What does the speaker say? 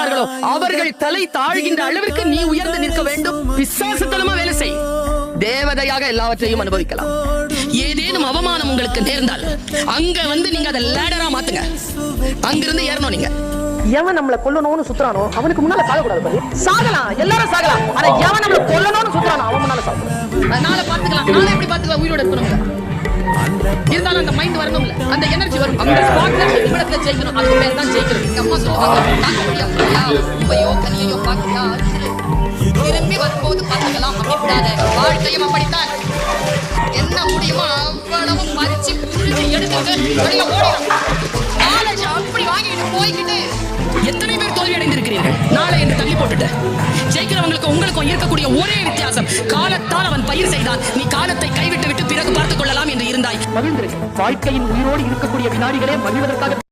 இருக்கிறார்களோ அவர்கள் தலை தாழ்கின்ற அளவிற்கு நீ உயர்ந்து நிற்க வேண்டும். பிசாசுத்தனமா வேலை செய். தேவதையாக எல்லாவற்றையும் அனுபவிக்கலாம். ஏதேனும் அவமானம் உங்களுக்கு நேர்ந்தால் அங்க வந்து நீங்க அதை லேடரா மாத்துங்க. அங்கிருந்து ஏறணும். நீங்க எவன் நம்மள கொல்லணும்னு சுத்துறானோ அவனுக்கு முன்னால சாகக்கூடாது. சாகலாம், எல்லாரும் சாகலாம். ஆனா எவன் நம்மள கொல்லணும்னு சுத்துறானோ அவன் முன்னால சாகலாம். நாளை பாத்துக்கலாம். நாளை எப்படி பாத்துக்கலாம்? உயிரோட இருக்கணும். இருந்தாலும் அந்த மைண்ட் வரணும்ல, அந்த எனர்ஜி வரும். அந்த ஸ்பாட்ல நிமிடத்துல ஜெயிக்கணும். அது பேர் தான் ஜெயிக்கணும். அம்மா சொல்லுவாங்க, தாங்க முடியாது. உப்பையோ கனியோ பாக்கியா திரும்பி வரும்போது பாத்துக்கலாம். அப்படி விடாத. வாழ்க்கையும் அப்படித்தான். என்ன முடியுமோ அவ்வளவு மறிச்சு புரிஞ்சு எடுத்துட்டு வெளியில ஓடிடும். நாலேஜ் அப்படி வாங்கிட்டு போய்கிட்டு எத்தனை பேர் தோல்வி அடைந்திருக்கிறீர்கள்? நாளை என்று தள்ளி போட்டுட்டு ஜெயிக்கிறவங்களுக்கு உங்களுக்கும் இருக்கக்கூடிய ஒரே வித்தியாசம், காலத்தால் அவன் பயிர் செய்தான். நீ காலத்தை கைவிட்டு விட்டு பிறகு பார்த்துக் கொள்ளலாம் என்று இருந்தாய். மகிழ்ந்திருக்கு. வாழ்க்கையின் உயிரோடு இருக்கக்கூடிய வினாடிகளே மகிழ்வதற்காக